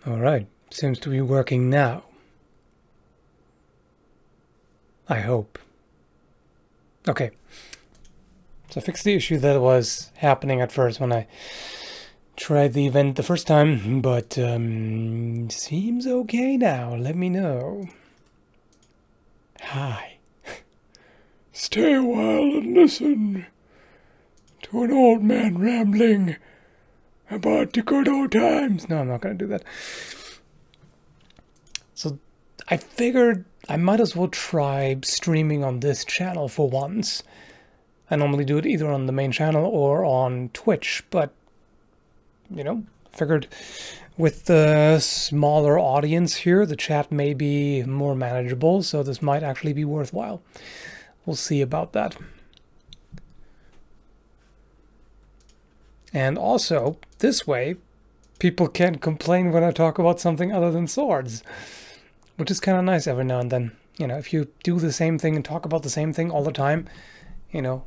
All right, seems to be working now. I hope. Okay. So I fixed the issue that was happening at first when I tried the event the first time, but seems okay now. Let me know. Hi. Stay a while and listen to an old man rambling about the good old times. No, I'm not going to do that. So I figured I might as well try streaming on this channel for once. I normally do it either on the main channel or on Twitch, but, you know, figured with the smaller audience here, the chat may be more manageable, so this might actually be worthwhile. We'll see about that. And also, this way, people can't complain when I talk about something other than swords, which is kind of nice every now and then. You know, if you do the same thing and talk about the same thing all the time, you know,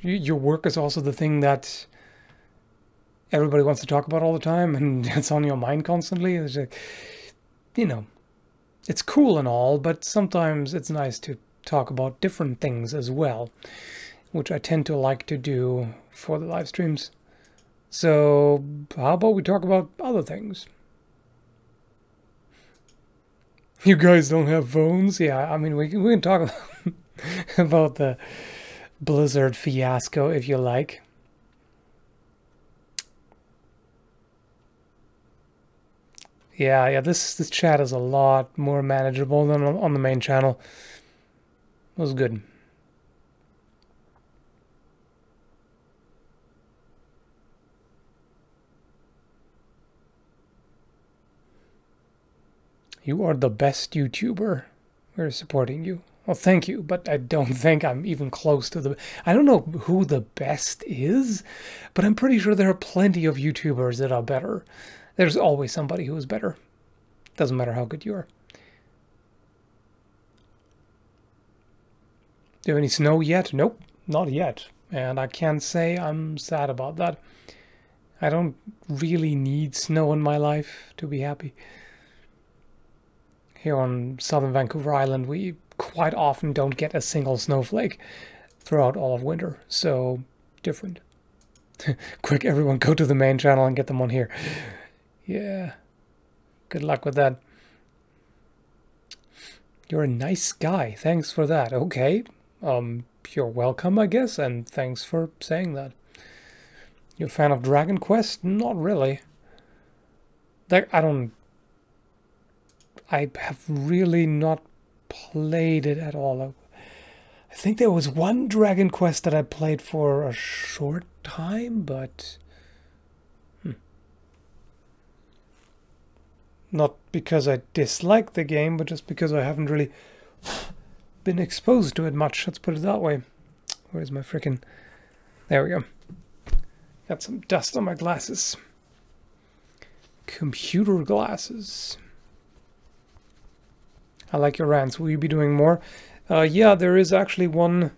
your work is also the thing that everybody wants to talk about all the time, and it's on your mind constantly. It's like, you know, it's cool and all, but sometimes it's nice to talk about different things as well, which I tend to like to do for the live streams. So how about we talk about other things? You guys don't have phones? Yeah, I mean, we can talk about, about the Blizzard fiasco if you like. Yeah, this chat is a lot more manageable than on the main channel. It was good. You are the best YouTuber. We're supporting you. Well, thank you, but I don't think I'm even close to the... I don't know who the best is, but I'm pretty sure there are plenty of YouTubers that are better. There's always somebody who is better. Doesn't matter how good you are. Do you have any snow yet? Nope, not yet. And I can't say I'm sad about that. I don't really need snow in my life to be happy. Here on southern Vancouver Island, we quite often don't get a single snowflake throughout all of winter, so different. Quick, everyone go to the main channel and get them on here. Yeah, good luck with that. You're a nice guy, thanks for that. Okay, you're welcome, I guess, and thanks for saying that. You're a fan of Dragon Quest? Not really. I have really not played it at all. I think there was one Dragon Quest that I played for a short time, but... Not because I dislike the game, but just because I haven't really been exposed to it much. Let's put it that way. Where's my frickin'... There we go. Got some dust on my glasses. Computer glasses. I like your rants. Will you be doing more? Yeah, there is actually one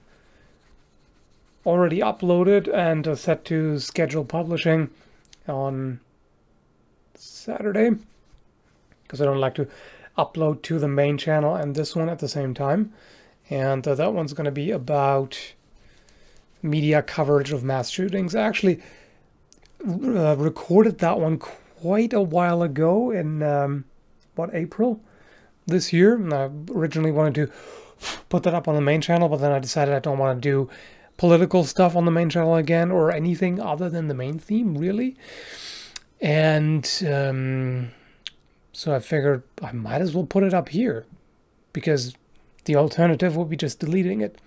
already uploaded and set to schedule publishing on Saturday, because I don't like to upload to the main channel and this one at the same time. And that one's going to be about media coverage of mass shootings. I actually recorded that one quite a while ago in, April this year. And I originally wanted to put that up on the main channel, but then I decided I don't want to do political stuff on the main channel again, or anything other than the main theme, really. And so I figured I might as well put it up here, because the alternative would be just deleting it.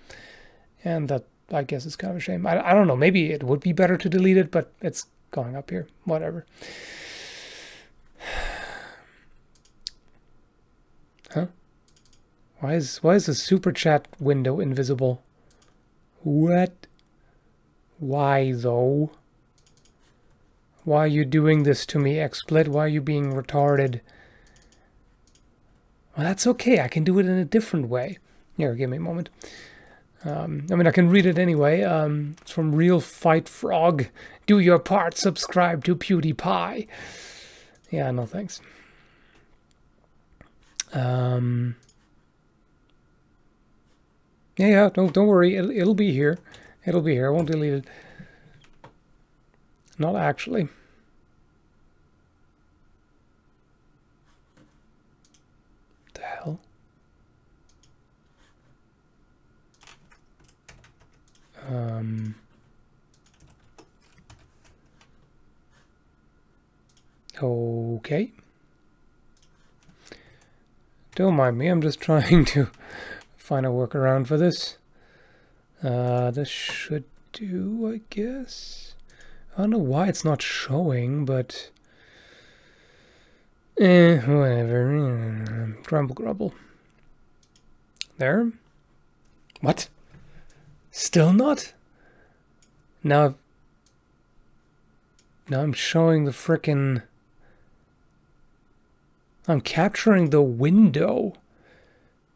And that, I guess, is kind of a shame. I don't know, maybe it would be better to delete it, but it's going up here. Whatever. Huh? Why is the super chat window invisible? What? Why though? Why are you doing this to me, XSplit? Why are you being retarded? Well, that's okay. I can do it in a different way. Here, give me a moment. I mean, I can read it anyway. It's from Real Fight Frog. Do your part. Subscribe to PewDiePie. Yeah, no thanks. Yeah, don't worry. It'll be here. It'll be here. I won't delete it. Not actually. What the hell? Okay. Don't mind me. I'm just trying to find a workaround for this. This should do, I guess. I don't know why it's not showing, but whatever. Grumble, grumble. There. What? Still not? Now I'm showing the frickin'. I'm capturing the window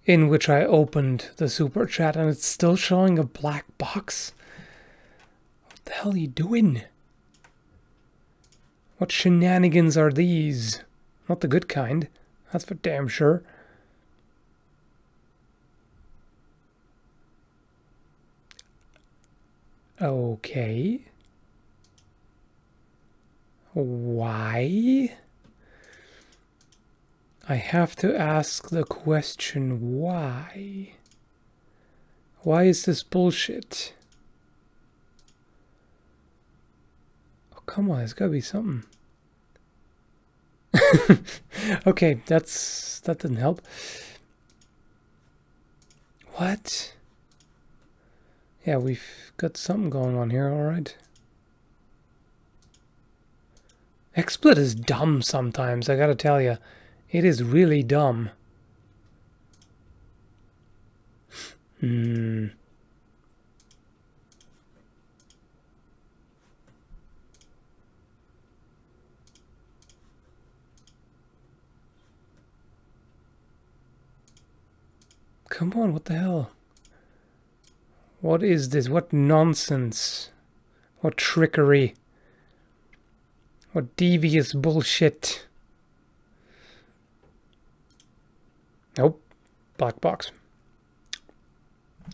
in which I opened the super chat, and it's still showing a black box. What the hell are you doing? What shenanigans are these? Not the good kind. That's for damn sure. Okay. Why? I have to ask the question, why? Why is this bullshit? Oh, come on, there's gotta be something. Okay, that didn't help. What? Yeah, we've got something going on here, alright. XSplit is dumb sometimes, I gotta tell you. It is really dumb. Come on, what the hell? What is this? What nonsense? What trickery? What devious bullshit? Nope. Black box.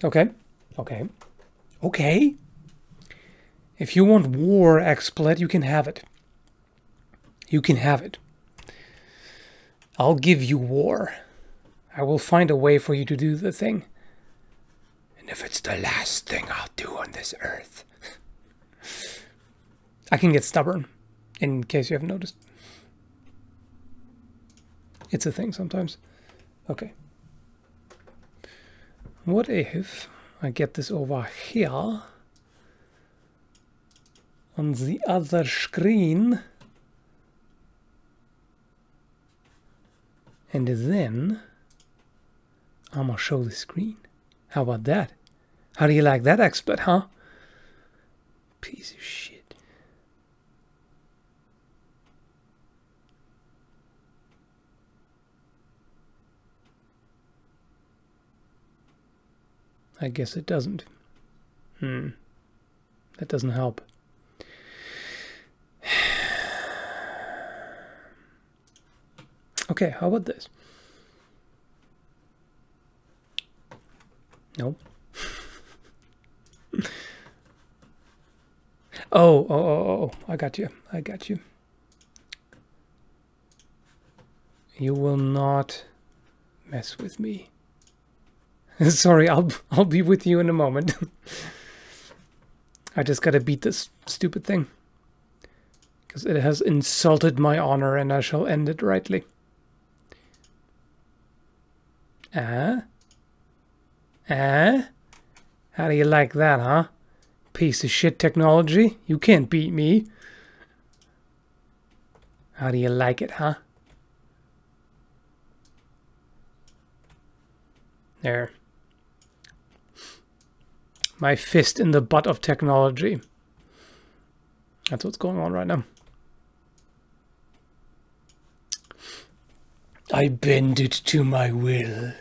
Okay. Okay. Okay. If you want war, XSplit, you can have it. You can have it. I'll give you war. I will find a way for you to do the thing. And if it's the last thing I'll do on this earth. I can get stubborn, in case you haven't noticed. It's a thing sometimes. Okay. What if I get this over here on the other screen, and then I'm gonna show the screen. How about that? How do you like that, XSplit, huh? Piece of shit. I guess it doesn't. That doesn't help. Okay, how about this? Nope. Oh, I got you. I got you. You will not mess with me. Sorry, I'll be with you in a moment. I just gotta beat this stupid thing. Because it has insulted my honor and I shall end it rightly. How do you like that, huh? Piece of shit technology. You can't beat me. How do you like it, huh? There. My fist in the butt of technology. That's what's going on right now. I bend it to my will.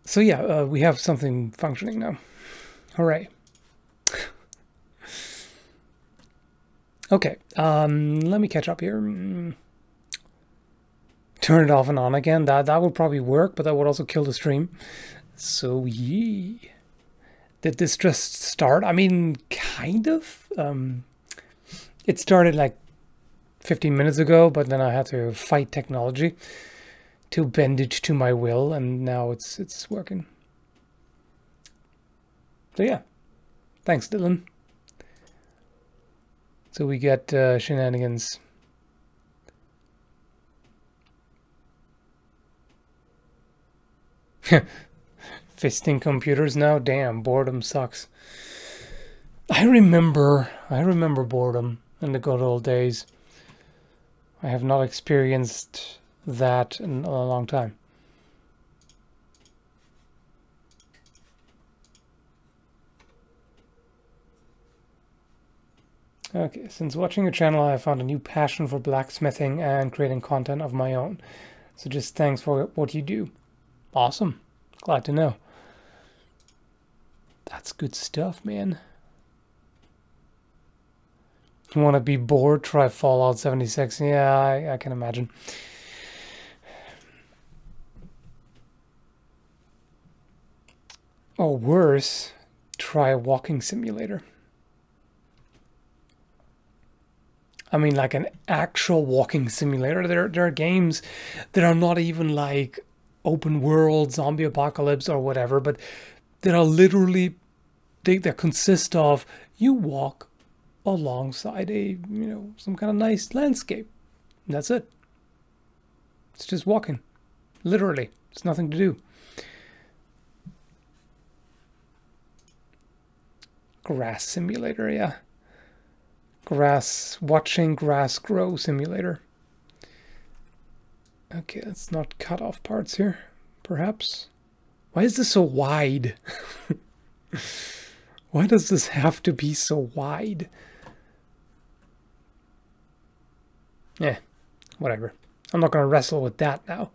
So yeah, we have something functioning now. Hooray. Okay, let me catch up here. turn it off and on again. That would probably work, but that would also kill the stream. So yeah. Did this just start? I mean, kind of. It started like 15 minutes ago, but then I had to fight technology to bend it to my will, and now it's working. So yeah, thanks, Dylan. So we get shenanigans. Fisting computers now? Damn, boredom sucks. I remember boredom in the good old days. I have not experienced that in a long time. Okay, since watching your channel, I found a new passion for blacksmithing and creating content of my own. So just thanks for what you do. Awesome. Glad to know. That's good stuff, man. You want to be bored? Try Fallout 76. Yeah, I can imagine. Or worse, try a walking simulator. I mean, like an actual walking simulator. There are games that are not even like open world, zombie apocalypse or whatever, but that are literally, they consist of you walk alongside a, some kind of nice landscape. And that's it. It's just walking. Literally. It's nothing to do. Grass simulator, yeah. Watching grass grow simulator. Okay, let's not cut off parts here, perhaps. Why is this so wide? Why does this have to be so wide? Eh, whatever. I'm not going to wrestle with that now.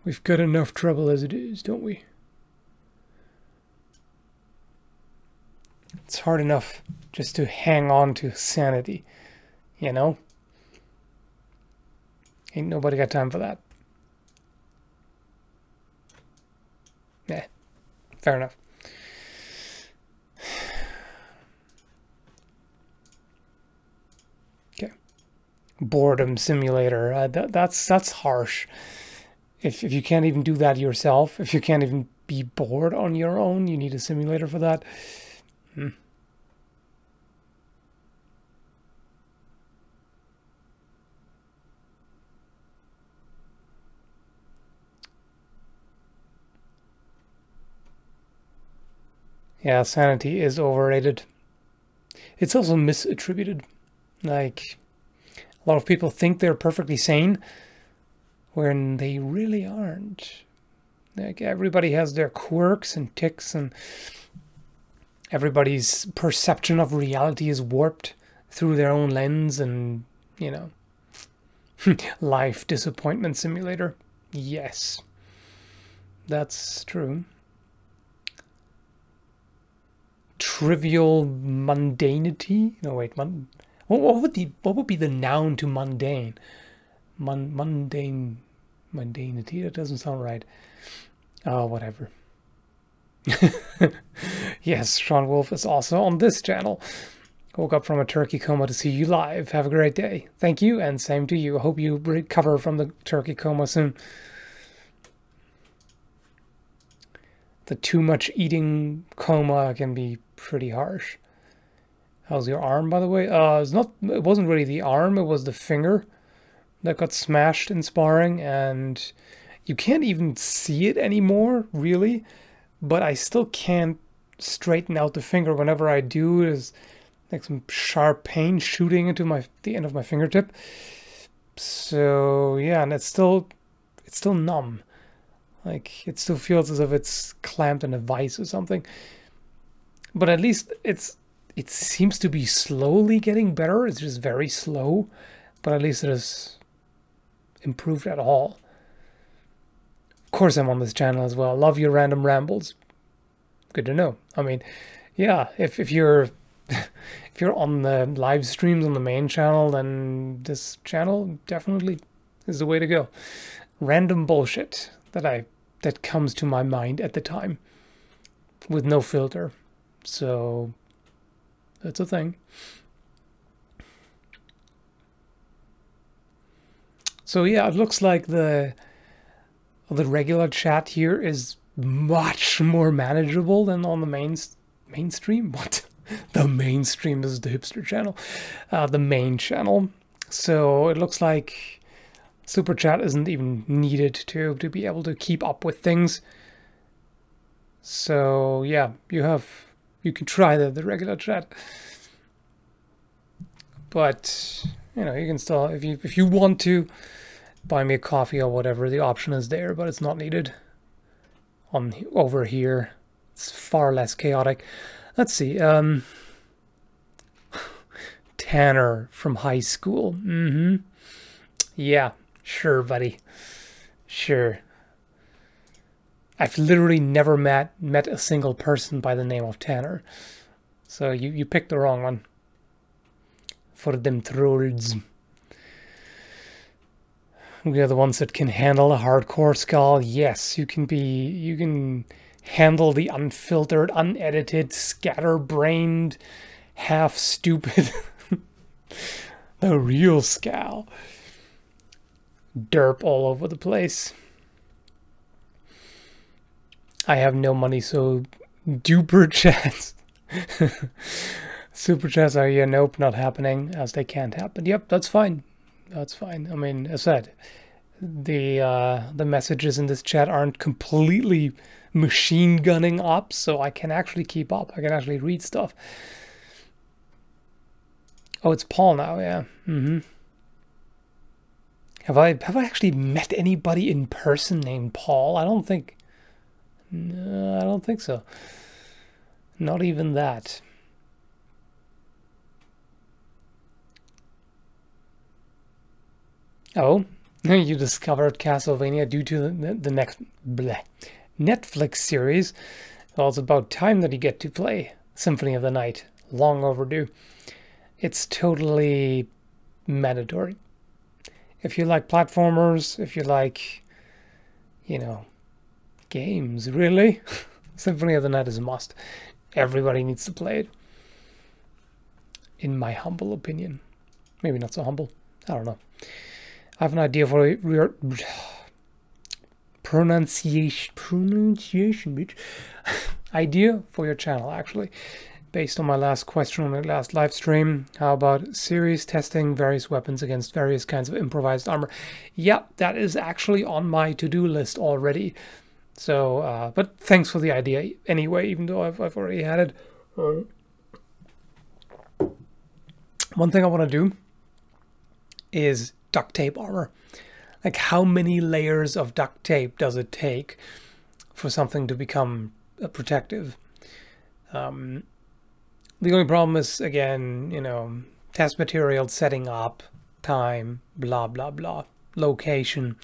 We've got enough trouble as it is, don't we? It's hard enough just to hang on to sanity, you know? Ain't nobody got time for that. Yeah, fair enough. Okay. Boredom simulator. That's harsh. If you can't even do that yourself, if you can't even be bored on your own, you need a simulator for that. Yeah, sanity is overrated. It's also misattributed. Like, a lot of people think they're perfectly sane when they really aren't. Like, everybody has their quirks and tics, and everybody's perception of reality is warped through their own lens, and, life disappointment simulator. Yes, that's true. Trivial mundanity. No, wait. What would be the noun to mundane? Mundanity. That doesn't sound right. Oh, whatever. Yes, Sean Wolf is also on this channel. Woke up from a turkey coma to see you live. Have a great day. Thank you, and same to you. I hope you recover from the turkey coma soon. The too much eating coma can be pretty harsh. How's your arm, by the way? It wasn't really the arm, it was the finger that got smashed in sparring, and you can't even see it anymore, really. But I still can't straighten out the finger. Whenever I do, there's like some sharp pain shooting into the end of my fingertip. So yeah, and it's still numb. Like, it still feels as if it's clamped in a vice or something. But at least it seems to be slowly getting better. It's just very slow. But at least it has improved at all. Of course I'm on this channel as well. Love your random rambles. Good to know. I mean, yeah, if you're if you're on the live streams on the main channel, then this channel definitely is the way to go. Random bullshit that comes to my mind at the time with no filter. So that's a thing. So yeah, it looks like the regular chat here is much more manageable than on the mainstream. What? The mainstream is the hipster channel, the main channel. So it looks like super chat isn't even needed to be able to keep up with things. So yeah, you can try the regular chat, but you know, you can still, if you want to buy me a coffee or whatever, the option is there, but it's not needed on over here. It's far less chaotic. Let's see. Tanner from high school. Yeah, sure, buddy. Sure. I've literally never met a single person by the name of Tanner. So you picked the wrong one. For them trolls. We are the ones that can handle a hardcore skull. Yes, you can handle the unfiltered, unedited, scatterbrained, half stupid the real scowl. Derp all over the place. I have no money, so duper chats. Super chats are, yeah, nope, not happening, as they can't happen. Yep, that's fine. That's fine. I mean, as I said, the messages in this chat aren't completely machine gunning up, so I can actually keep up. I can actually read stuff. Oh, it's Paul now, yeah. Have I actually met anybody in person named Paul? I don't think. No, I don't think so. Not even that. Oh, you discovered Castlevania due to the next Netflix series. Well, it's about time that you get to play Symphony of the Night. Long overdue. It's totally mandatory. If you like platformers, if you like, you know, games, really, Symphony of the Night is a must. Everybody needs to play it. In my humble opinion. Maybe not so humble. I don't know. I have an idea for your pronunciation, bitch. Idea for your channel, actually, based on my last question on the last live stream. How about series testing various weapons against various kinds of improvised armor? Yeah, that is actually on my to-do list already. So, but thanks for the idea anyway, even though I've already had it. One thing I want to do is duct tape armor. Like, how many layers of duct tape does it take for something to become protective? The only problem is, again, you know, test material, setting up, time, blah, blah, blah, location.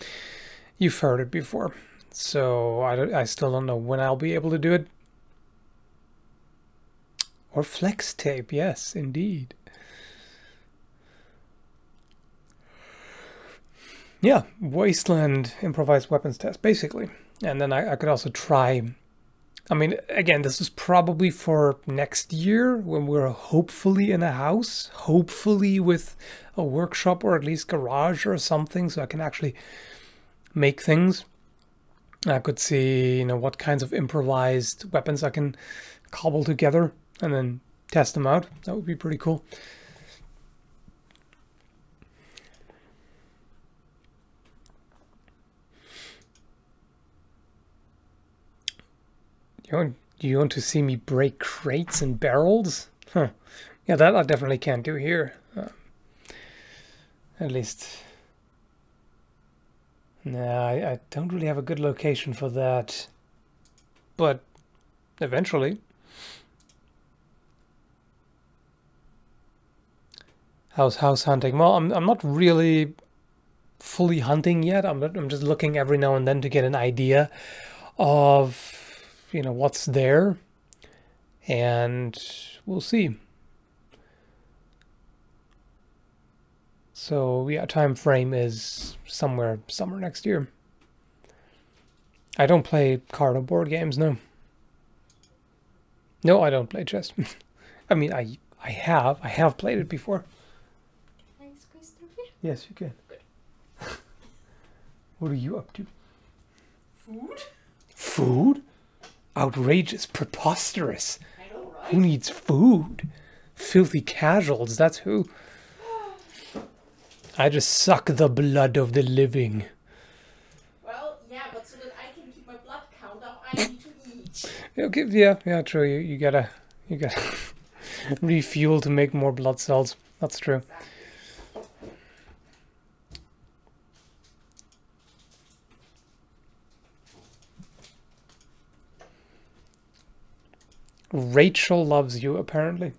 You've heard it before. So I still don't know when I'll be able to do it. Or flex tape, yes, indeed. Yeah, Wasteland improvised weapons test, basically. And then I could also try... I mean, again, this is probably for next year when we're hopefully in a house, hopefully with a workshop or at least garage or something, so I can actually make things. I could see, you know, what kinds of improvised weapons I can cobble together and then test them out. That would be pretty cool. You want to see me break crates and barrels? Huh. Yeah, that I definitely can't do here. At least... No, I don't really have a good location for that. But eventually. How's house hunting? Well, I'm not really fully hunting yet. I'm just looking every now and then to get an idea of, you know, what's there, and we'll see. So yeah, time frame is somewhere summer next year. I don't play card or board games, no. No, I don't play chess. I mean, I have played it before. Can I squeeze through here? Yes, you can. Good. What are you up to? Food? Food? Outrageous, preposterous. I know, right? Who needs food? Filthy casuals, that's who. I just suck the blood of the living. Well, yeah, but so that I can keep my blood count up, I need to eat. Okay, yeah, true. You gotta refuel to make more blood cells. That's true. Exactly. Rachel loves you, apparently.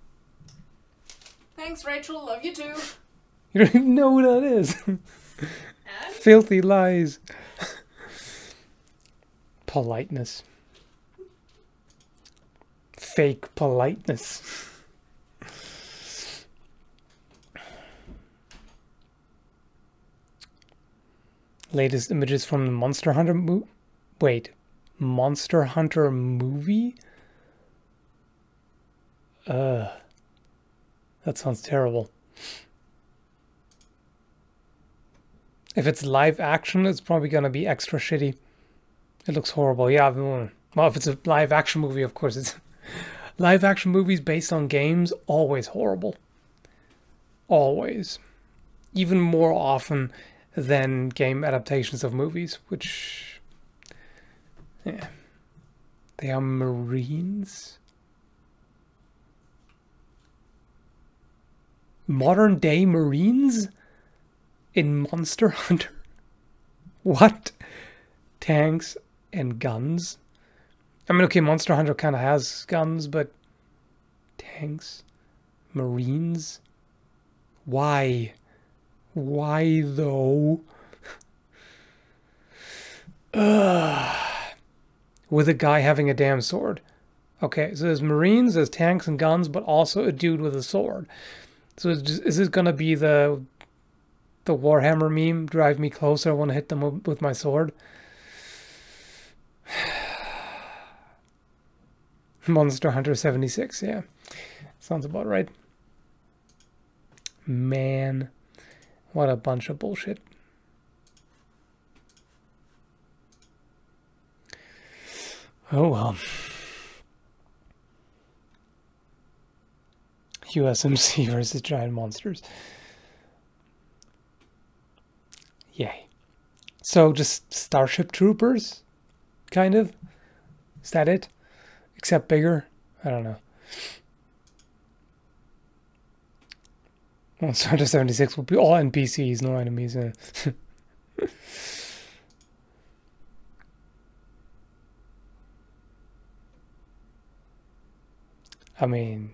Thanks, Rachel. Love you too. You don't even know who that is. And? Filthy lies. Politeness. Fake politeness. Latest images from the Monster Hunter Wait. Monster Hunter movie? That sounds terrible. If it's live action, it's probably gonna be extra shitty. It looks horrible. Yeah, well, if it's a live action movie, of course it's... Live action movies based on games, always horrible. Always. Even more often than game adaptations of movies, which... Yeah. They are Marines? Modern day Marines? In Monster Hunter? What? Tanks and guns? I mean, okay, Monster Hunter kind of has guns, but... Tanks? Marines? Why? Why, though? With a guy having a damn sword. Okay, so there's Marines, there's tanks and guns, but also a dude with a sword. So is this gonna be the Warhammer meme? Drive me closer, I want to hit them with my sword. Monster Hunter 76, yeah. Sounds about right. Man, what a bunch of bullshit. Oh well. USMC versus giant monsters. Yay. So just Starship Troopers? Kind of? Is that it? Except bigger? I don't know. Monster Hunter 76 will be all NPCs, no enemies. I mean,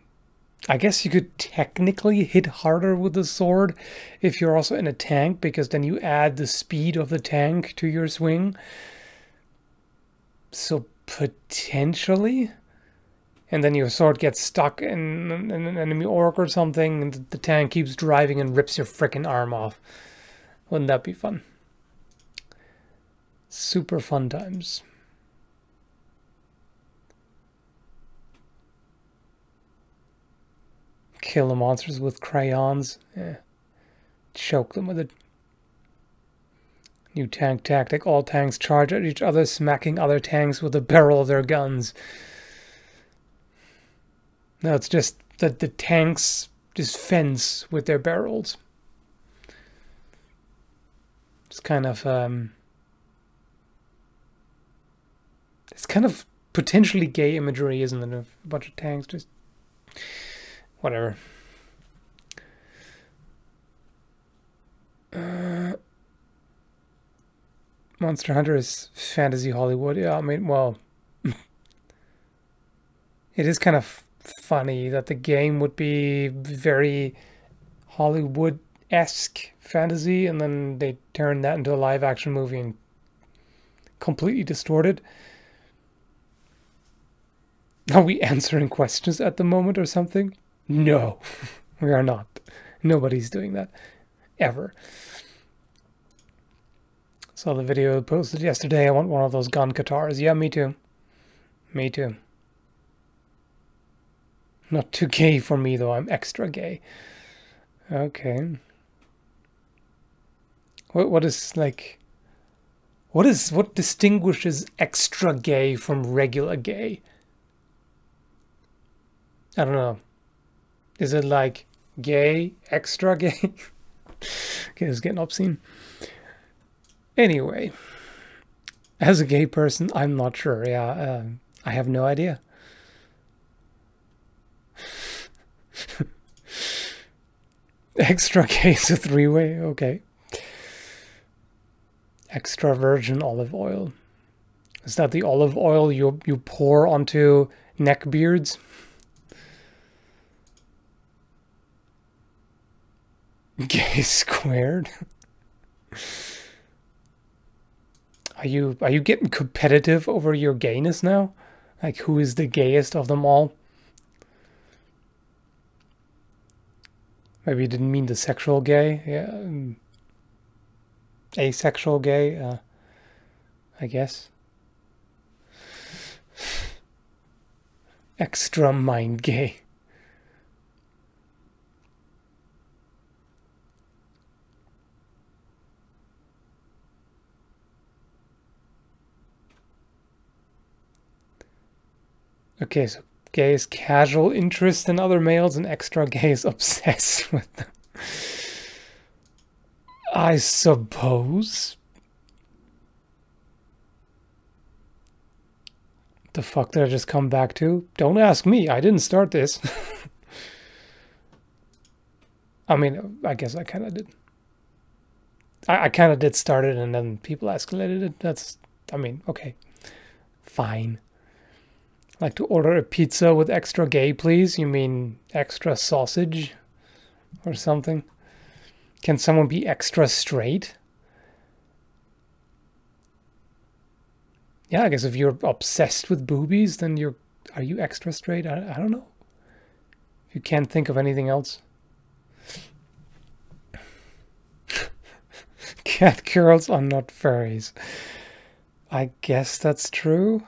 I guess you could technically hit harder with the sword if you're also in a tank, because then you add the speed of the tank to your swing. So potentially, and then your sword gets stuck in an enemy orc or something, and the tank keeps driving and rips your frickin' arm off. Wouldn't that be fun? Super fun times. Kill the monsters with crayons. Yeah. Choke them with it. New tank tactic. All tanks charge at each other, smacking other tanks with the barrel of their guns. No, it's just that the tanks just fence with their barrels. It's kind of potentially gay imagery, isn't it? A bunch of tanks just whatever. Monster Hunter is fantasy Hollywood. Yeah, I mean, well, it is kind of funny that the game would be very Hollywood-esque fantasy, and then they turn that into a live-action movie and completely distort it. Are we answering questions at the moment or something? No, we are not. Nobody's doing that. ever. Saw the video posted yesterday. I want one of those gun guitars. Yeah, me too. Me too. Not too gay for me, though. I'm extra gay. Okay. What is like... What distinguishes extra gay from regular gay? I don't know. Is it like gay, extra gay? Okay, it's getting obscene. Anyway, as a gay person, I'm not sure. Yeah, I have no idea. Extra gay is a three-way. Okay. Extra virgin olive oil. Is that the olive oil you pour onto neck beards? Gay squared. Are you getting competitive over your gayness now? Like, who is the gayest of them all? Maybe you didn't mean the sexual gay. Yeah. Asexual gay, I guess. Extra mind gay. Okay, so gay is casual interest in other males, and extra gay is obsessed with them. I suppose. The fuck did I just come back to? Don't ask me. I didn't start this. I mean, I guess I kind of did. I kind of did start it, and then people escalated it. That's, I mean, okay. Fine. I'd like to order a pizza with extra gay, please. You mean extra sausage or something? Can someone be extra straight? Yeah, I guess if you're obsessed with boobies, then are you extra straight? I don't know. You can't think of anything else. Cat girls are not furries. I guess that's true.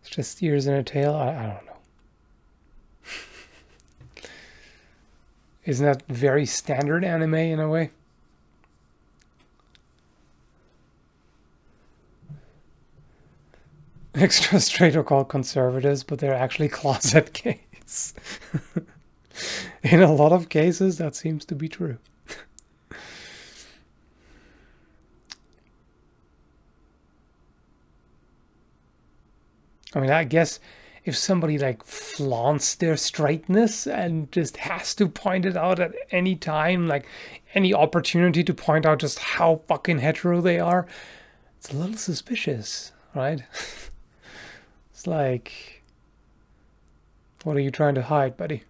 It's just ears and a tail. I don't know. Isn't that very standard anime in a way? Extra straight are called conservatives, but they're actually closet gays. In a lot of cases, that seems to be true. I mean, I guess if somebody like flaunts their straightness and just has to point it out at any time, like any opportunity to point out just how fucking hetero they are, it's a little suspicious, right? It's like, what are you trying to hide, buddy?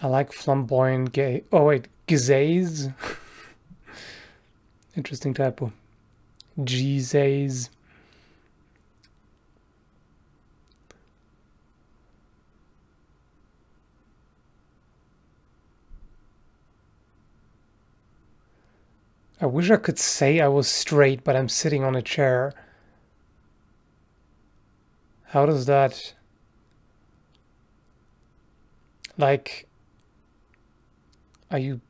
I like flamboyant gay. Oh wait, gazays. Interesting typo. Gizays. I wish I could say I was straight, but I'm sitting on a chair. How does that... Like... Are you...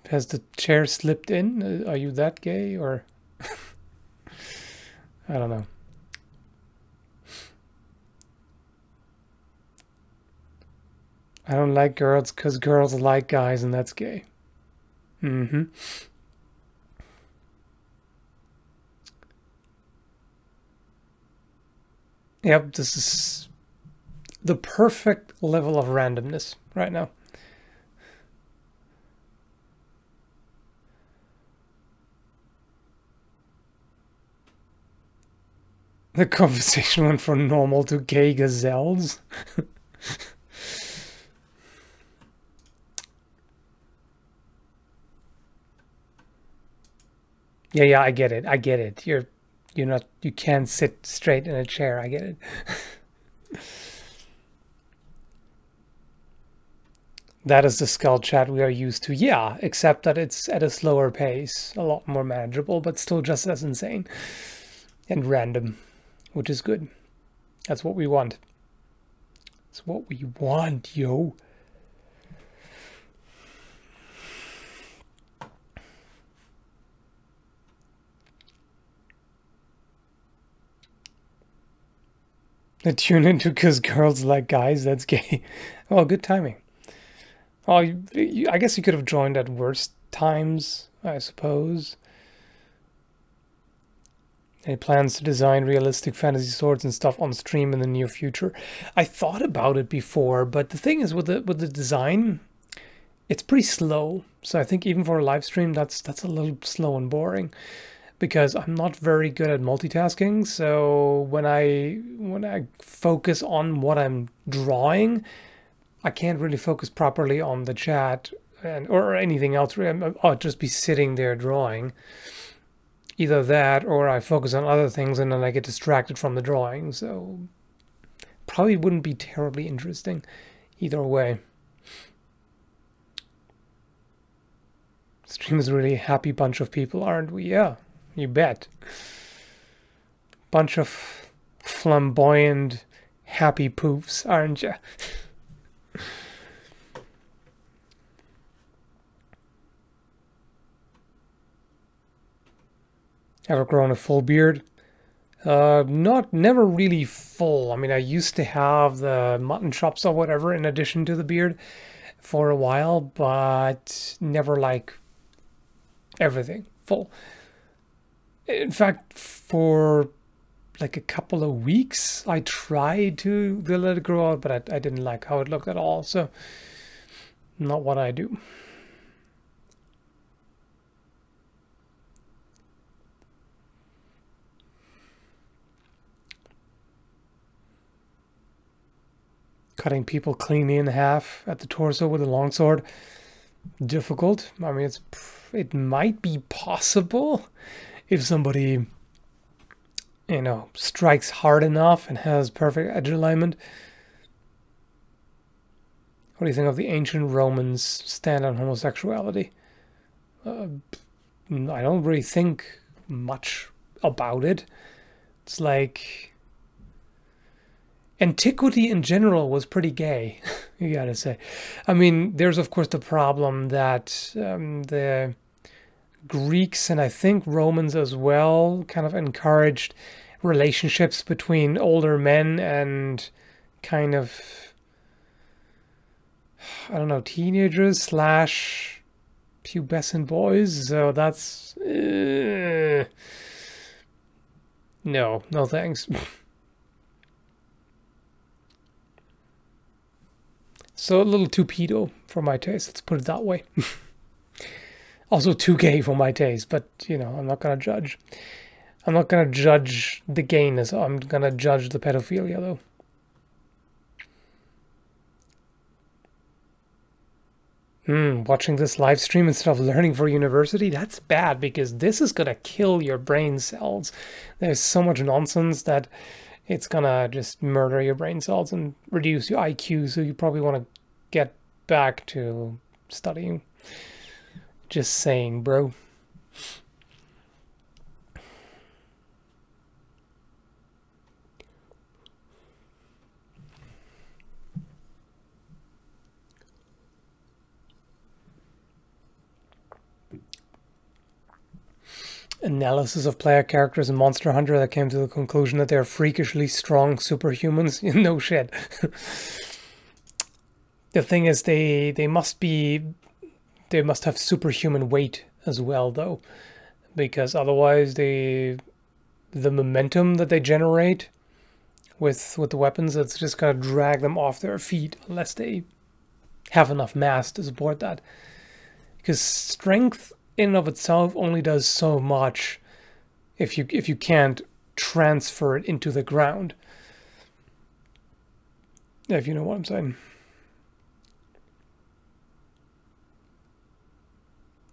Has the chair slipped in? Are you that gay, or... I don't know. I don't like girls because girls like guys, and that's gay. Mm-hmm. Yep, this is the perfect level of randomness right now. The conversation went from normal to gay gazelles. Yeah, I get it. I get it. You're not, you can't sit straight in a chair. I get it. That is the skull chat we are used to. Yeah, except that it's at a slower pace, a lot more manageable, but still just as insane and random, which is good. That's what we want. That's what we want, yo. I tune into because girls like guys, that's gay. Well, good timing. Oh, I guess you could have joined at worse times, I suppose. Any plans to design realistic fantasy swords and stuff on stream in the near future? I thought about it before, but the thing is with the design, it's pretty slow. So I think even for a live stream, that's a little slow and boring because I'm not very good at multitasking. So when I focus on what I'm drawing, I can't really focus properly on the chat and or anything else. I'll just be sitting there drawing. Either that or I focus on other things and then I get distracted from the drawing. So probably wouldn't be terribly interesting either way. Stream is really a happy bunch of people, aren't we? Yeah, you bet. Bunch of flamboyant, happy poofs, aren't you? Ever grown a full beard? Never really full. I mean, I used to have the mutton chops or whatever in addition to the beard for a while, but never like everything full. In fact, for like a couple of weeks, I tried to let it grow out, but I didn't like how it looked at all. So, not what I do. Cutting people cleanly in half at the torso with a longsword, difficult. I mean, it might be possible if somebody, you know, strikes hard enough and has perfect edge alignment. What do you think of the ancient Romans' stand on homosexuality? I don't really think much about it. It's like antiquity in general was pretty gay, you gotta say. I mean, there's of course the problem that the Greeks and I think Romans as well kind of encouraged relationships between older men and kind of, I don't know, teenagers slash pubescent boys. So that's no thanks. So a little too pedo for my taste, let's put it that way. Also too gay for my taste, but you know, I'm not gonna judge. I'm not gonna judge the gayness, I'm gonna judge the pedophilia though. Watching this live stream instead of learning for university, that's bad because this is gonna kill your brain cells. There's so much nonsense that it's gonna just murder your brain cells and reduce your IQ, so you probably want to get back to studying. Just saying, bro. Analysis of player characters in Monster Hunter that came to the conclusion that they're freakishly strong superhumans. No shit. The thing is, they must have superhuman weight as well, though, because otherwise the momentum that they generate with the weapons, it's just gonna drag them off their feet unless they have enough mass to support that. Because strength in and of itself only does so much if you can't transfer it into the ground. If you know what I'm saying.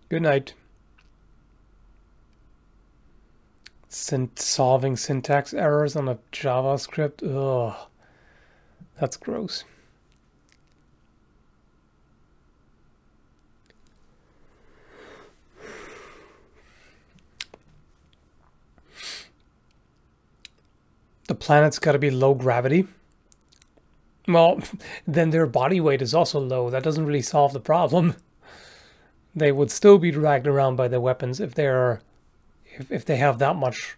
Good night. Solving syntax errors on a JavaScript. Ugh, that's gross. The planet's got to be low gravity. Well, then their body weight is also low. That doesn't really solve the problem. They would still be dragged around by their weapons if they have that much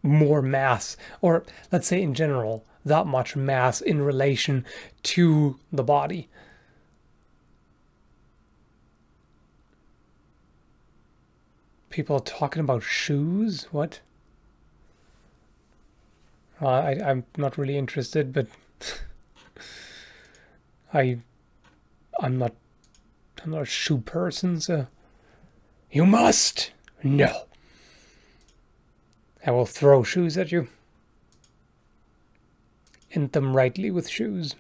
more mass, or let's say in general, that much mass in relation to the body. People are talking about shoes? What? I'm not really interested, but I'm not a shoe person, so you must. No. I will throw shoes at you. Hit them rightly with shoes.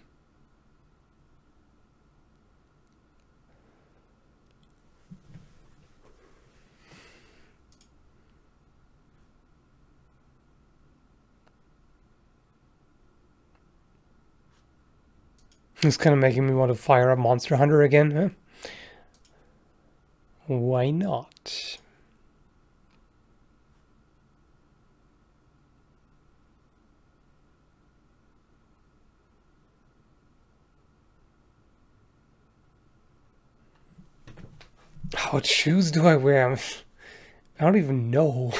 It's kind of making me want to fire up Monster Hunter again, huh? Why not? What shoes do I wear? I don't even know.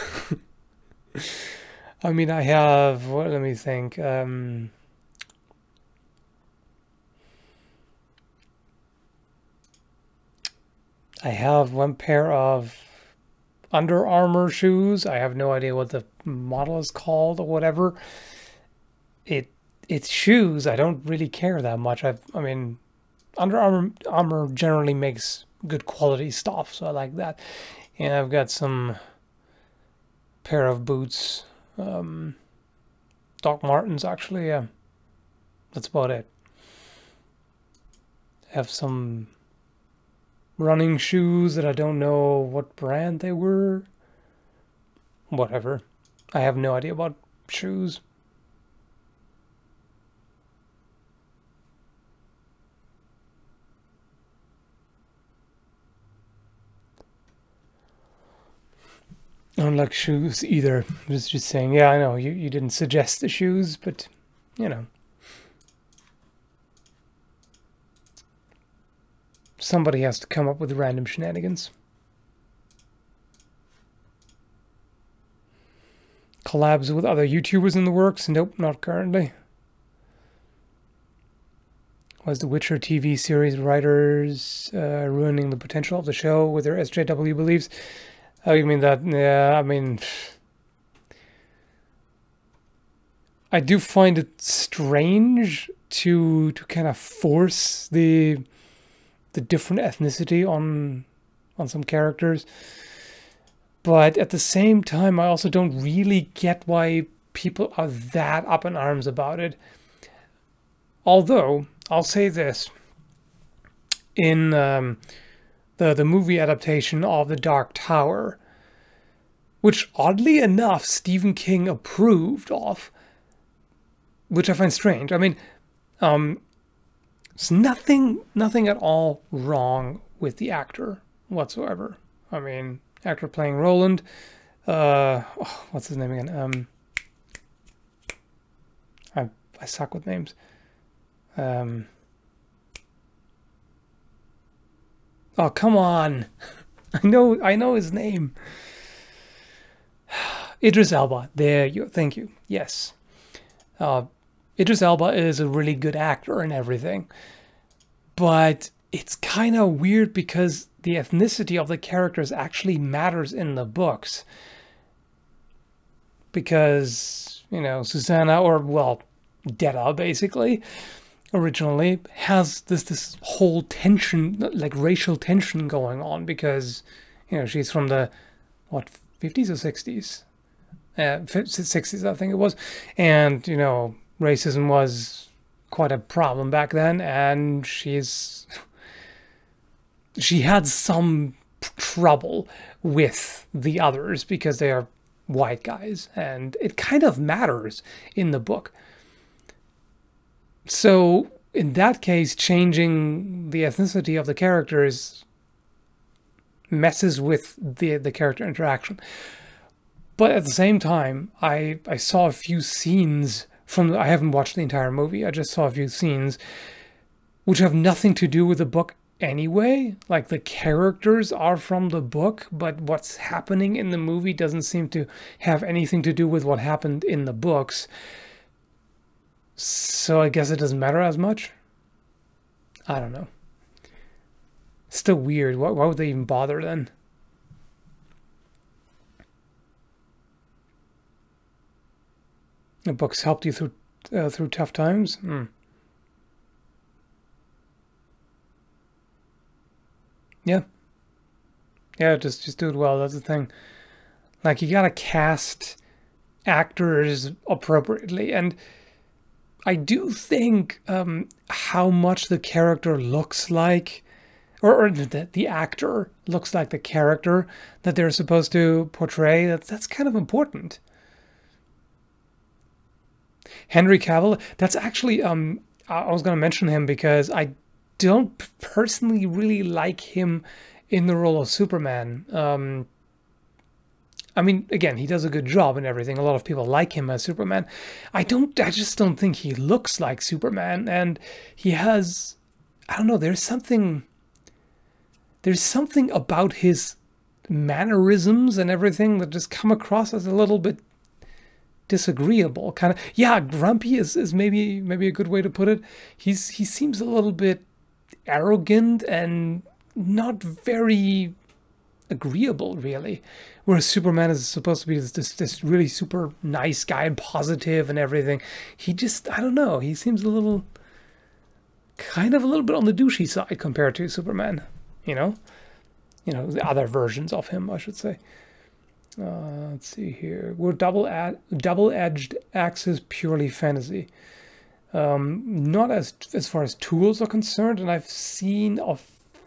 I mean, I have, what, let me think. I have one pair of Under Armour shoes. I have no idea what the model is called or whatever. It's shoes. I don't really care that much. I mean, Under Armour generally makes good quality stuff, so I like that. And I've got some pair of boots, Doc Martens actually. Yeah, that's about it. I have some running shoes that I don't know what brand they were. Whatever. I have no idea about shoes. I don't like shoes either. Just saying, yeah, I know, you didn't suggest the shoes, but, you know. Somebody has to come up with random shenanigans. Collabs with other YouTubers in the works? Nope, not currently. Was the Witcher TV series writers ruining the potential of the show with their SJW beliefs? Oh, you mean that? Yeah, I mean, I do find it strange to kind of force the different ethnicity on some characters, but at the same time, I also don't really get why people are that up in arms about it. Although I'll say this: in the movie adaptation of The Dark Tower, which oddly enough Stephen King approved of, which I find strange. I mean, there's nothing at all wrong with the actor whatsoever. I mean, actor playing Roland, what's his name again? I suck with names. Oh, come on. I know his name. Idris Elba. There you. Thank you. Yes. Idris Elba is a really good actor and everything. But it's kind of weird because the ethnicity of the characters actually matters in the books. Because, you know, Susanna, or, well, Detta, basically, originally, has this whole tension, like racial tension going on because, you know, she's from the, what, 50s or 60s? 60s, I think it was. And, you know, racism was quite a problem back then, and she had some trouble with the others because they are white guys, and it kind of matters in the book. So in that case, changing the ethnicity of the characters messes with the character interaction. But at the same time, I saw a few scenes from, I haven't watched the entire movie, I just saw a few scenes which have nothing to do with the book anyway. Like, the characters are from the book, but what's happening in the movie doesn't seem to have anything to do with what happened in the books. So I guess it doesn't matter as much. I don't know. Still weird. Why would they even bother then? The books helped you through tough times. Yeah, yeah. Just do it well. That's the thing. Like, you gotta cast actors appropriately, and I do think how much the character looks like, or the actor looks like the character that they're supposed to portray. That's kind of important. Henry Cavill. That's actually I was going to mention him because I don't personally really like him in the role of Superman. I mean, again, he does a good job and everything. A lot of people like him as Superman. I just don't think he looks like Superman, and he has, I don't know, there's something about his mannerisms and everything that just come across as a little bit disagreeable. Kind of, yeah, grumpy is maybe a good way to put it. He seems a little bit arrogant and not very agreeable, really. Whereas Superman is supposed to be this really super nice guy and positive and everything. He just, I don't know, he seems a little bit on the douchey side compared to Superman, you know? The other versions of him, I should say. Let's see here. We're double-edged axes, purely fantasy. Not as far as tools are concerned, and I've seen a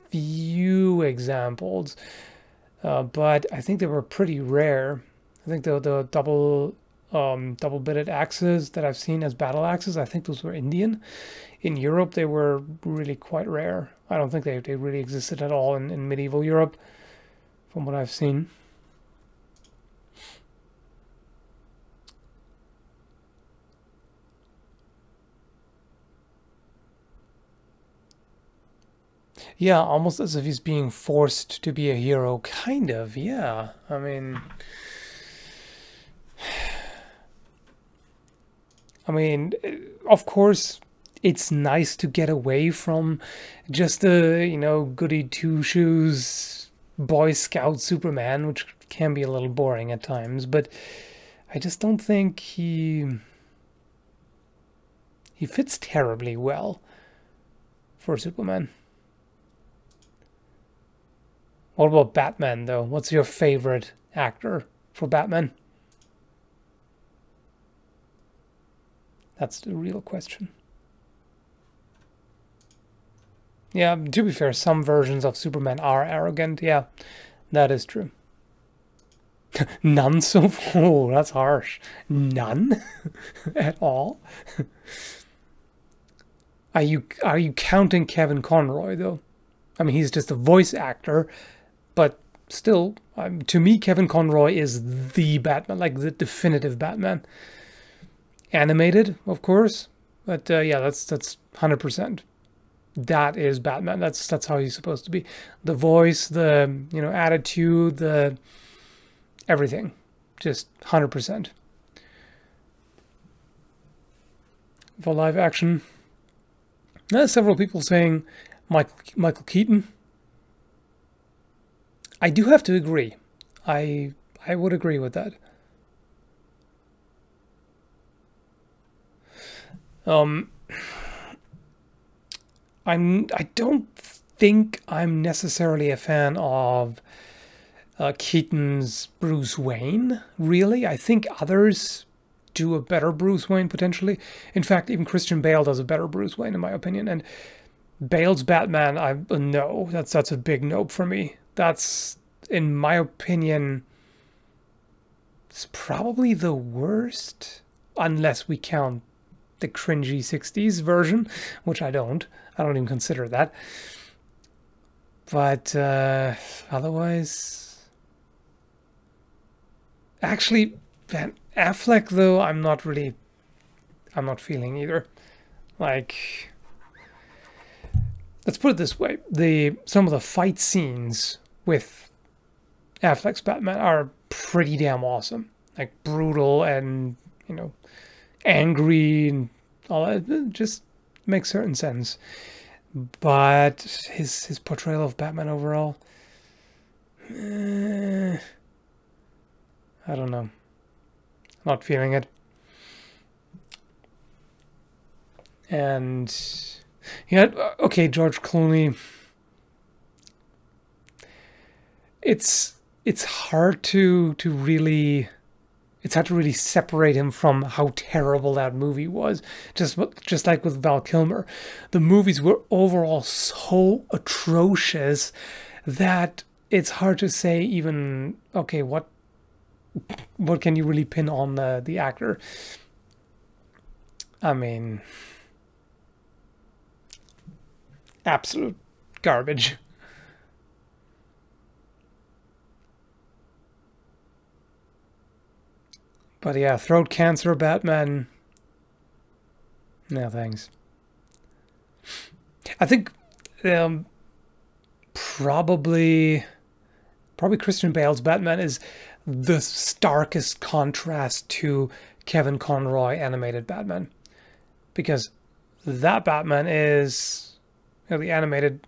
few examples, but I think they were pretty rare. I think the double-bitted axes that I've seen as battle axes, I think those were Indian. In Europe, they were really quite rare. I don't think they really existed at all in medieval Europe, from what I've seen. Yeah, almost as if he's being forced to be a hero, kind of, yeah. I mean, of course, it's nice to get away from just the, goody two-shoes Boy Scout Superman, which can be a little boring at times, but I just don't think he fits terribly well for Superman. What about Batman, though? What's your favorite actor for Batman? That's the real question. Yeah, to be fair, some versions of Superman are arrogant. Yeah, that is true. None so... Oh, that's harsh. None? At all? Are you counting Kevin Conroy, though? I mean, he's just a voice actor, but still, to me, Kevin Conroy is the Batman, like the definitive Batman. Animated, of course, but yeah, that's 100%. That is Batman. That's how he's supposed to be. The voice, the attitude, the everything, just 100%. For live action, there's several people saying Michael Keaton. I do have to agree. I would agree with that. I don't think I'm necessarily a fan of Keaton's Bruce Wayne, really. I think others do a better Bruce Wayne, potentially. In fact, even Christian Bale does a better Bruce Wayne, in my opinion. And Bale's Batman, no, that's a big nope for me. That's, in my opinion, It's probably the worst, unless we count the cringy 60s version, which I don't. I don't even consider that. But otherwise... Actually, Ben Affleck, though, I'm not feeling either. Like... Let's put it this way. Some of the fight scenes with Affleck's Batman are pretty damn awesome. Like, brutal and, you know, angry and all that. It just makes certain sense. But his portrayal of Batman overall, I don't know. Not feeling it. And yeah, okay, George Clooney. It's hard to really. It's hard to really separate him from how terrible that movie was. Just like with Val Kilmer, the movies were overall so atrocious that it's hard to say even, okay, what can you really pin on the actor? I mean, absolute garbage. But yeah, throat cancer, Batman. No thanks. I think probably Christian Bale's Batman is the starkest contrast to Kevin Conroy animated Batman, because that Batman is, you know, the animated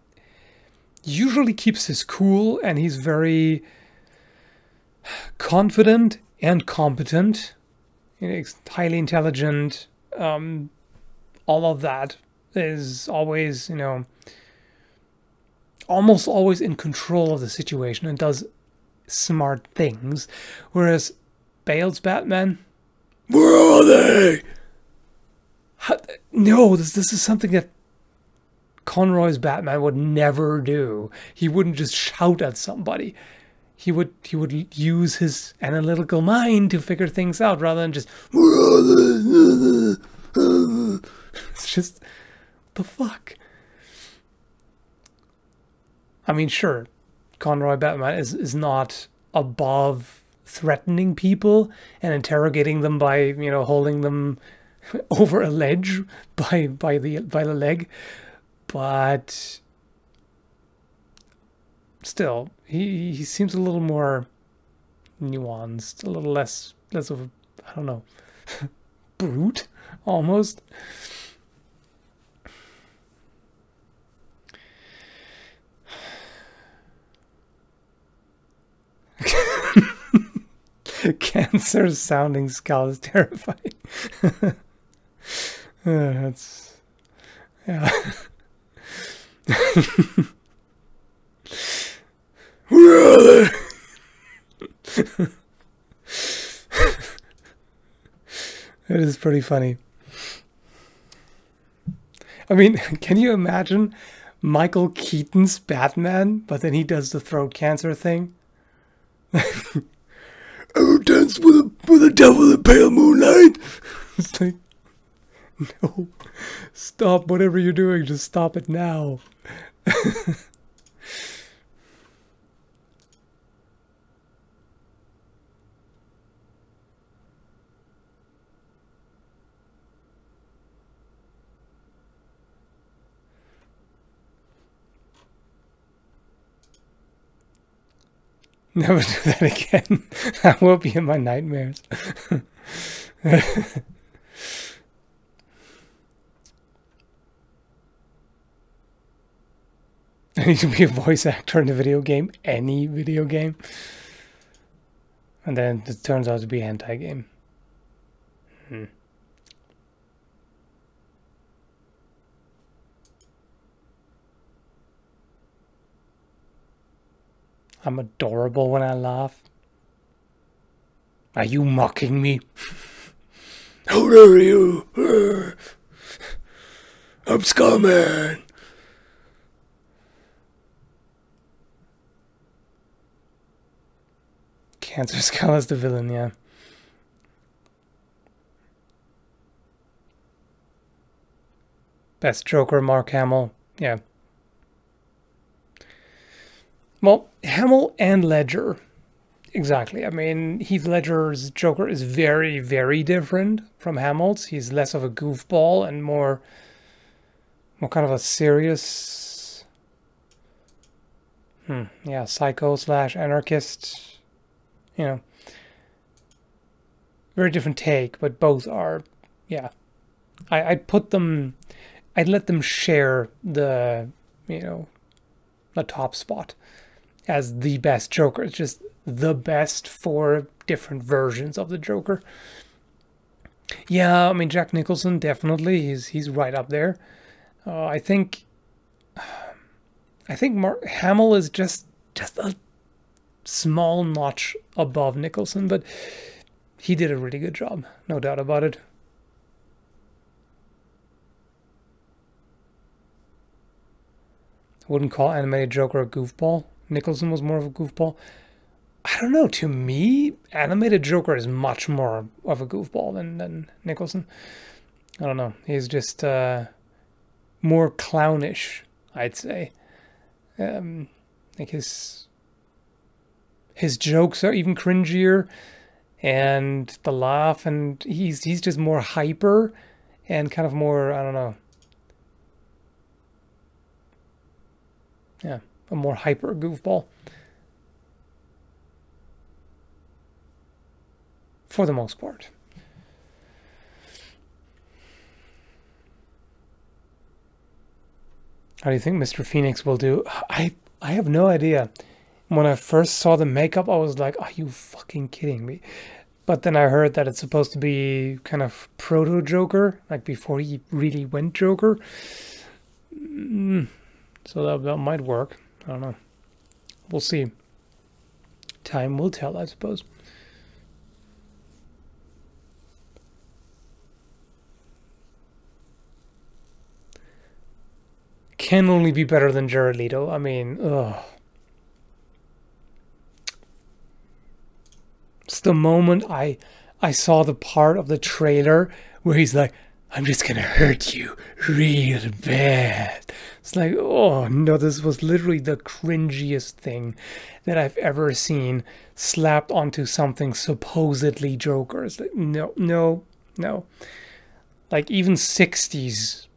usually keeps his cool and he's very confident and competent, you know, highly intelligent. All of that is always, you know, almost always in control of the situation and does smart things. Whereas Bale's Batman, where are they? No, this is something that Conroy's Batman would never do. He wouldn't just shout at somebody. He would use his analytical mind to figure things out rather than just, where are they? It's just, the fuck? I mean, sure, Conroy Batman is not above threatening people and interrogating them by, you know, holding them over a ledge by the leg, but still, he seems a little more nuanced, a little less of a, I don't know, brute almost. Cancer sounding skull is terrifying. That's, yeah. Where are they? It is pretty funny. I mean, can you imagine Michael Keaton's Batman, but then he does the throat cancer thing? I will dance with the devil in pale moonlight. It's like, no, stop whatever you're doing, just stop it now. Never do that again. That will be in my nightmares. I need to be a voice actor in a video game, any video game. And then it turns out to be an anti-game. I'm adorable when I laugh. Are you mocking me? How dare you? I'm Scarman. Cancer Skull is the villain, yeah. Best Joker, Mark Hamill. Yeah. Well, Hamill and Ledger. Exactly. I mean, Heath Ledger's Joker is very, very different from Hamill's. He's less of a goofball and more kind of a serious, yeah, psycho slash anarchist. You know, very different take, but both are, yeah. I'd put them, I'd let them share the, the top spot as the best Joker. It's just the best for different versions of the Joker. Yeah, I mean, Jack Nicholson, definitely. He's right up there. I think Mark Hamill is just a small notch above Nicholson, but he did a really good job, no doubt about it. I wouldn't call animated Joker a goofball. Nicholson was more of a goofball. I don't know. To me, animated Joker is much more of a goofball than Nicholson. I don't know. He's just more clownish, I'd say. Like his jokes are even cringier, and the laugh, and he's just more hyper and kind of more, I don't know. Yeah, a more hyper goofball. For the most part. How do you think Mr. Phoenix will do? I have no idea. When I first saw the makeup, I was like, are you fucking kidding me? But then I heard that it's supposed to be kind of proto-Joker, like before he really went Joker. So that might work. I don't know. We'll see. Time will tell, I suppose. Can only be better than Jared Leto. I mean, ugh. It's the moment I saw the part of the trailer where he's like, I'm just gonna hurt you real bad. It's like, oh no, this was literally the cringiest thing that I've ever seen slapped onto something supposedly Joker. It's like, no. Like even 60s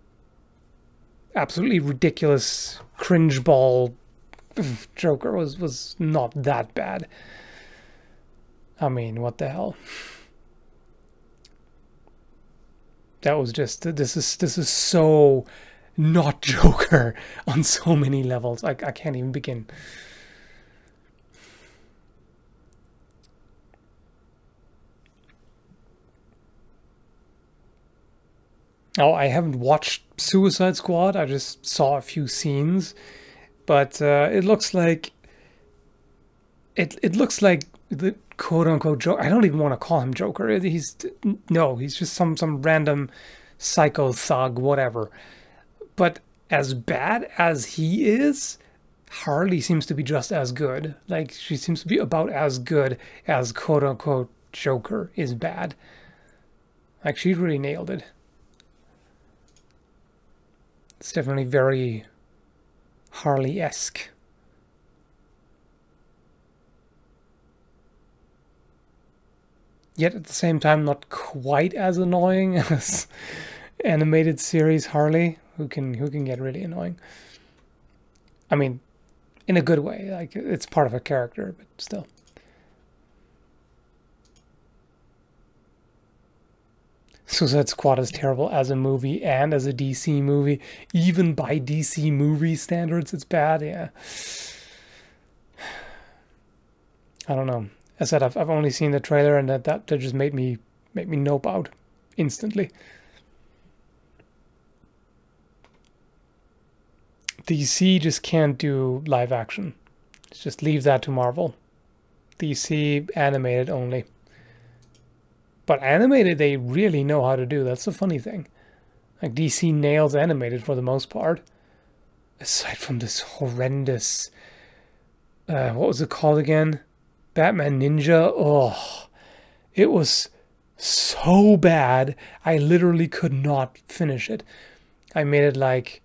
absolutely ridiculous cringe ball Joker was not that bad. I mean, what the hell? That was just, this is so not Joker on so many levels. I can't even begin. Oh, I haven't watched Suicide Squad. I just saw a few scenes, but it looks like it looks like the quote unquote Joker. I don't even want to call him Joker. He's just some random psycho thug, whatever. But as bad as he is, Harley seems to be just as good. Like she seems to be about as good as quote unquote Joker is bad. Like she really nailed it. It's definitely very Harley-esque. Yet at the same time not quite as annoying as animated series Harley, who can get really annoying. I mean, in a good way, like it's part of a character, but still. Suicide Squad is terrible as a movie and as a DC movie. Even by DC movie standards, it's bad. Yeah. I don't know. As I said, I've only seen the trailer, and that just made me nope out instantly. DC just can't do live action. Just leave that to Marvel. DC animated only. But animated, they really know how to do. That's the funny thing. Like, DC nails animated for the most part. Aside from this horrendous... what was it called again? Batman Ninja? Oh, it was so bad. I literally could not finish it. I made it like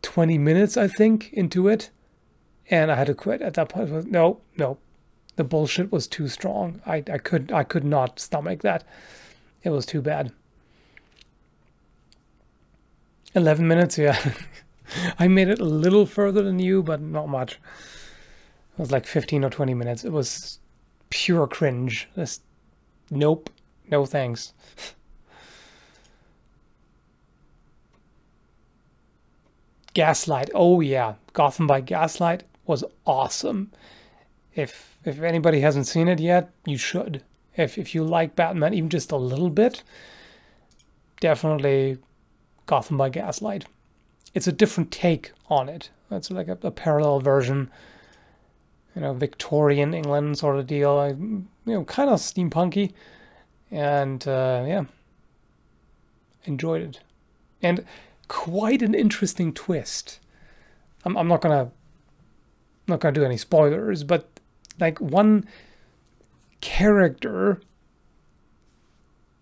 20 minutes, I think, into it, and I had to quit at that point. No, no, the bullshit was too strong. I could not stomach that. It was too bad. 11 minutes, yeah. I made it a little further than you, but not much. It was like 15 or 20 minutes. It was pure cringe. Just, nope, no thanks. Gaslight. Oh yeah, Gotham by Gaslight was awesome. If anybody hasn't seen it yet, you should. If you like Batman even just a little bit, definitely Gotham by Gaslight. It's a different take on it. It's like a parallel version, you know, Victorian England sort of deal. You know, kind of steampunky, and yeah, enjoyed it, and quite an interesting twist. I'm not gonna do any spoilers, but like one character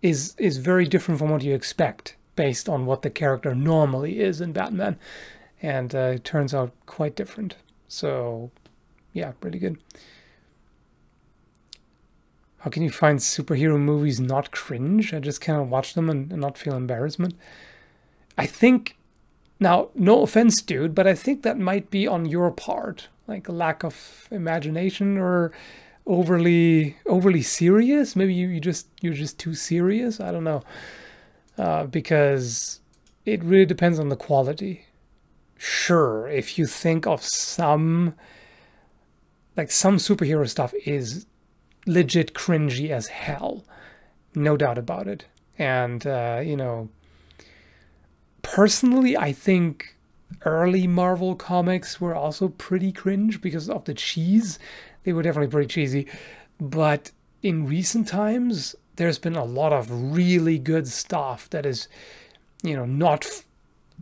is very different from what you expect based on what the character normally is in Batman, and it turns out quite different. So yeah, really good. How can you find superhero movies not cringe? I just kind of watch them and not feel embarrassment. I think, now, no offense, dude, but I think that might be on your part, like a lack of imagination or overly serious. Maybe you're just too serious. I don't know, because it really depends on the quality. Sure, if you think of some superhero stuff is legit cringy as hell, no doubt about it. And you know, personally, I think early Marvel comics were also pretty cringe because of the cheese. They were definitely pretty cheesy. But in recent times, there's been a lot of really good stuff that is, you know, not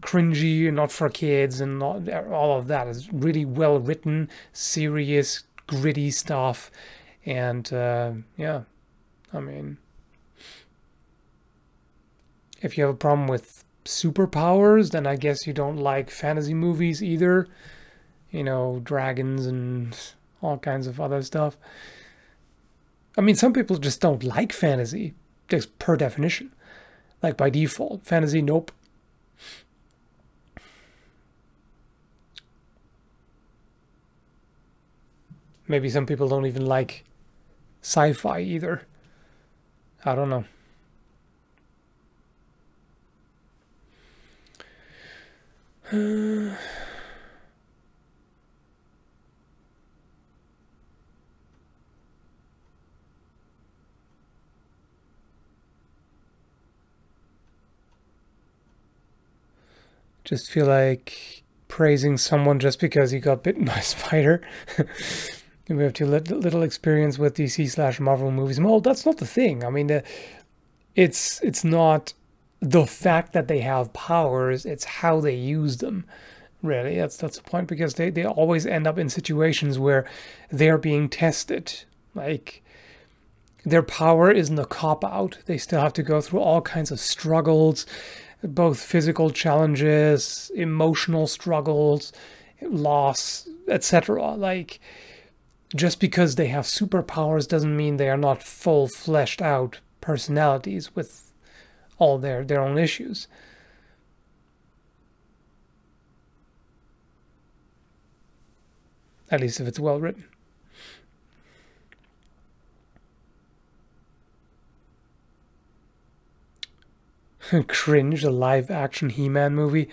cringy, not for kids, and not all of that. Is really well written, serious, gritty stuff. And yeah, I mean, if you have a problem with superpowers, then I guess you don't like fantasy movies either. You know, dragons and all kinds of other stuff. I mean, some people just don't like fantasy, just per definition. Like by default. Fantasy, nope. Maybe some people don't even like sci-fi either. I don't know. Just feel like praising someone just because he got bitten by a spider. We have too little experience with DC/Marvel movies. Well, that's not the thing. I mean, it's not the fact that they have powers, it's how they use them. Really, that's the point, because they always end up in situations where they're being tested. Like, their power isn't a cop-out. They still have to go through all kinds of struggles, both physical challenges, emotional struggles, loss, etc. Like, just because they have superpowers doesn't mean they are not full fleshed out personalities with all their own issues. At least if it's well written. Cringe, a live action He-Man movie.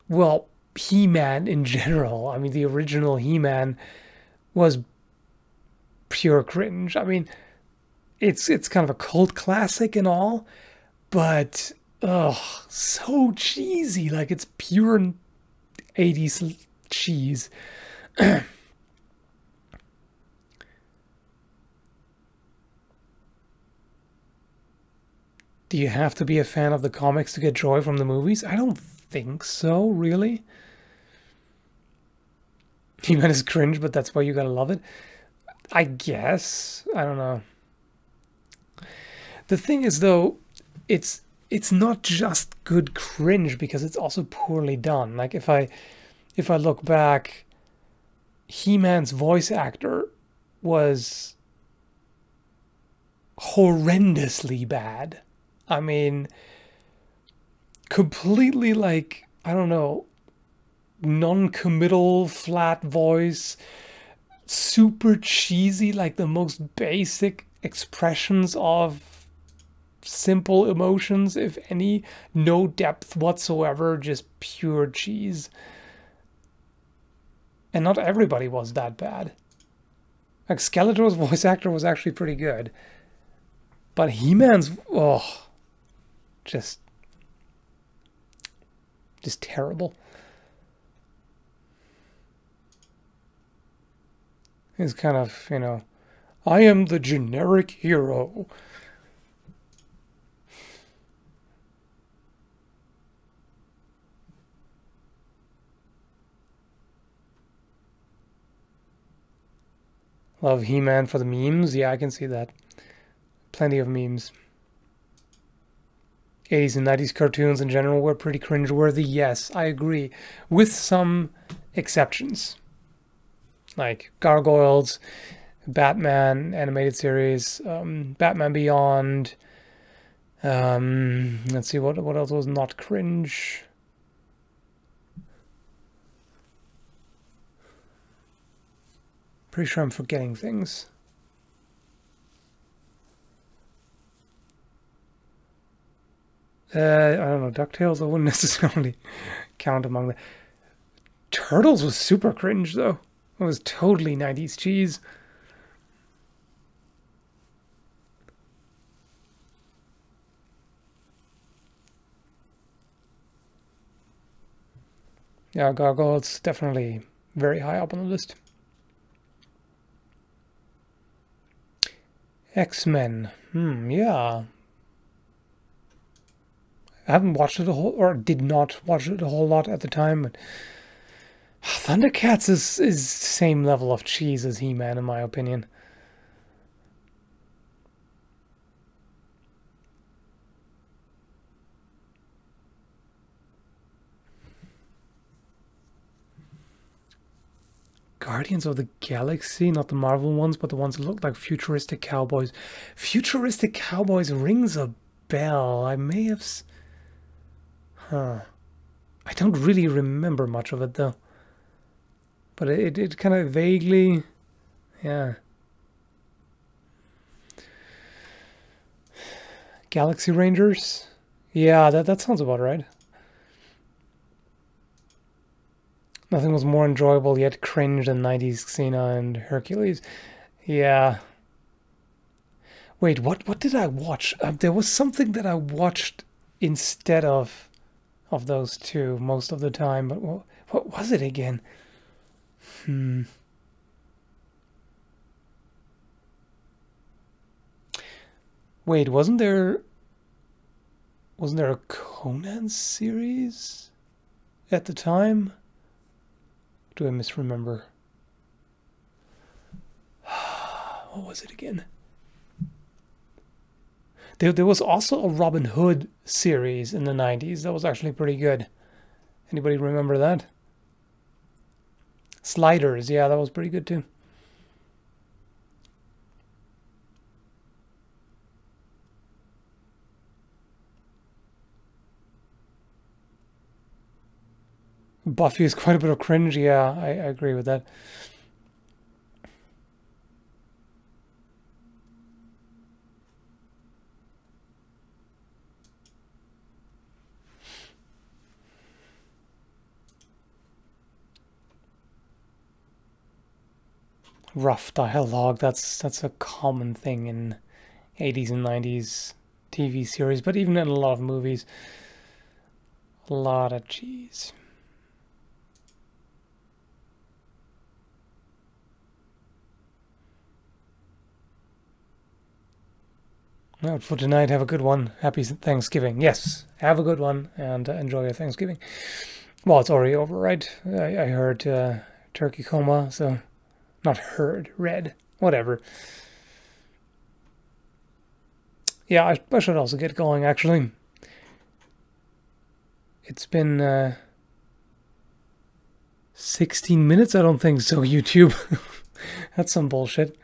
Well, He-Man in general, I mean, the original He-Man was pure cringe. I mean, it's kind of a cult classic and all, but oh, so cheesy. Like, it's pure 80s cheese. Do you have to be a fan of the comics to get joy from the movies? I don't think so, really. He-Man is cringe, but that's why you gotta love it. I guess. I don't know. The thing is, though, it's it's not just good cringe because it's also poorly done. Like if I look back, He-Man's voice actor was horrendously bad. I mean, completely like, I don't know, non-committal, flat voice, super cheesy, like the most basic expressions of simple emotions, if any, no depth whatsoever, just pure cheese. And not everybody was that bad. Like Skeletor's voice actor was actually pretty good. But He-Man's, oh, just terrible. He's kind of, you know, I am the generic hero. Love He-Man for the memes. Yeah, I can see that. Plenty of memes. 80s and 90s cartoons in general were pretty cringeworthy. Yes, I agree. With some exceptions. Like Gargoyles, Batman animated series, Batman Beyond. Let's see, what else was not cringe? Pretty sure I'm forgetting things. I don't know, DuckTales I wouldn't necessarily count among the... Turtles was super cringe, though. It was totally 90s cheese. Yeah, Gargoyles definitely very high up on the list. X-Men. Yeah. I haven't watched it a whole, or did not watch it a whole lot at the time, but Thundercats is same level of cheese as He-Man in my opinion. Guardians of the Galaxy, not the Marvel ones, but the ones that look like futuristic cowboys. Futuristic cowboys rings a bell. I may have... Huh. I don't really remember much of it, though. But it kind of vaguely... Yeah. Galaxy Rangers? Yeah, that sounds about right. Nothing was more enjoyable yet cringe than 90s Xena and Hercules. Yeah. Wait, what did I watch? There was something that I watched instead of those two most of the time, but what was it again? Wait, wasn't there a Conan series at the time? Do I misremember? What was it again? There was also a Robin Hood series in the 90s that was actually pretty good. Anybody remember that? Sliders, yeah, that was pretty good too. Buffy is quite a bit of cringe, yeah, I agree with that. Rough dialogue, that's a common thing in 80s and 90s TV series, but even in a lot of movies. A lot of cheese. Well, for tonight, have a good one. Happy Thanksgiving. Yes, have a good one and enjoy your Thanksgiving. Well, it's already over, right? I heard turkey coma, so... Not heard, read, whatever. Yeah, I should also get going, actually. It's been 16 minutes? I don't think so, YouTube. That's some bullshit.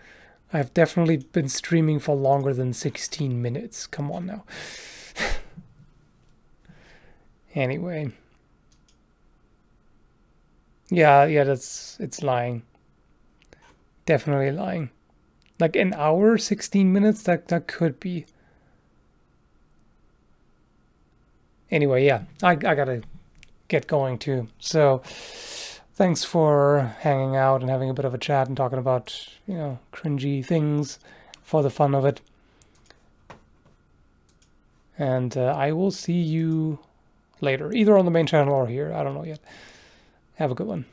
I've definitely been streaming for longer than 16 minutes. Come on now. Anyway. Yeah, it's lying. Definitely lying. Like an hour, 16 minutes, that could be. Anyway, yeah, I gotta get going too. So thanks for hanging out and having a bit of a chat and talking about, cringy things for the fun of it. And I will see you later, either on the main channel or here. I don't know yet. Have a good one.